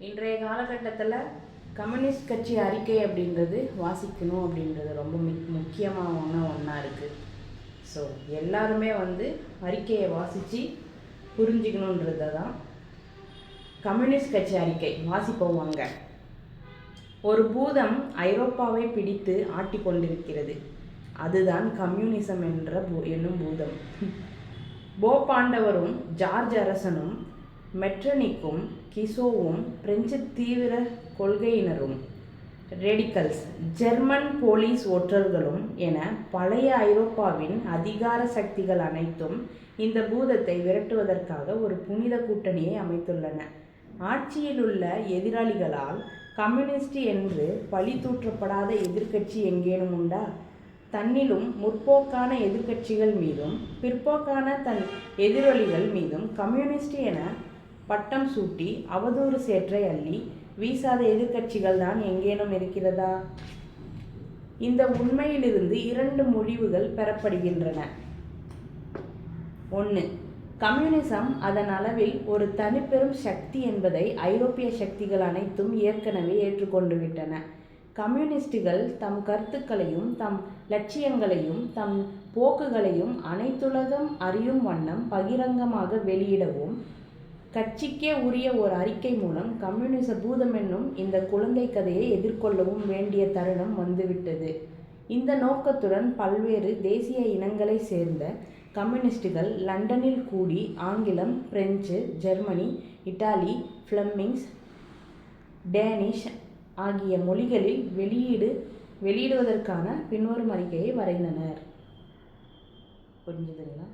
இன்றைய காலகட்டத்தில் கம்யூனிஸ்ட் கட்சி அறிக்கை அப்படின்றது வாசிக்கணும் அப்படின்றது ரொம்ப முக்கியமான ஒன்றா இருக்குது. ஸோ எல்லாருமே அறிக்கையை வாசித்து புரிஞ்சுக்கணுன்றதை தான் கம்யூனிஸ்ட் கட்சி அறிக்கை வாசிப்போவாங்க. ஒரு பூதம் ஐரோப்பாவை பிடித்து ஆட்டி கொண்டிருக்கிறது. அதுதான் கம்யூனிசம் என்னும் பூதம். போப்பாண்டவரும் ஜார்ஜ் அரசனும் மெட்ரனிக்கும் கிசோவும் பிரெஞ்சு தீவிர கொள்கையினரும் ரேடிக்கல்ஸ் ஜெர்மன் போலீஸ் ஒற்றர்களும் என பழைய ஐரோப்பாவின் அதிகார சக்திகள் அனைத்தும் இந்த பூதத்தை விரட்டுவதற்காக ஒரு புனித கூட்டணியை அமைத்துள்ளன. ஆட்சியிலுள்ள எதிராளிகளால் கம்யூனிஸ்ட் என்று பழி தூற்றப்படாத எதிர்க்கட்சி எங்கேனும் உண்டா? தன்னிலும் முற்போக்கான எதிர்க்கட்சிகள் மீதும் பிற்போக்கான தன் எதிரொலிகள் மீதும் கம்யூனிஸ்ட் என பட்டம் சூட்டி அவதூறு சேற்றை அள்ளி வீசாத எதிர்க்கட்சிகள் தான் எங்கேனும் இருக்கிறதா? இந்த உண்மையிலிருந்து 2 முடிவுகள் பெறப்படுகின்றன. 1. கம்யூனிசம் அதன் அளவில் ஒரு தனிப்பெரும் சக்தி என்பதை ஐரோப்பிய சக்திகள் அனைத்தும் ஏற்கனவே ஏற்றுக்கொண்டுவிட்டன. கம்யூனிஸ்டுகள் தம் கருத்துக்களையும் தம் லட்சியங்களையும் தம் போக்குகளையும் அனைத்துலகம் அறியும் வண்ணம் பகிரங்கமாக வெளியிடவும் கட்சிக்கே உரிய ஒரு அறிக்கை மூலம் கம்யூனிச பூதம் என்னும் இந்த குழந்தை கதையை எதிர்கொள்ளவும் வேண்டிய தருணம் வந்துவிட்டது. இந்த நோக்கத்துடன் பல்வேறு தேசிய இனங்களை சேர்ந்த கம்யூனிஸ்டுகள் லண்டனில் கூடி ஆங்கிலம், French, Germany, Italy, blemish, Danish ஆகிய மொழிகளில் வெளியிடுவதற்கான பின்வரும் அறிக்கையை வரைந்தனர். புரிஞ்சுதுங்களா?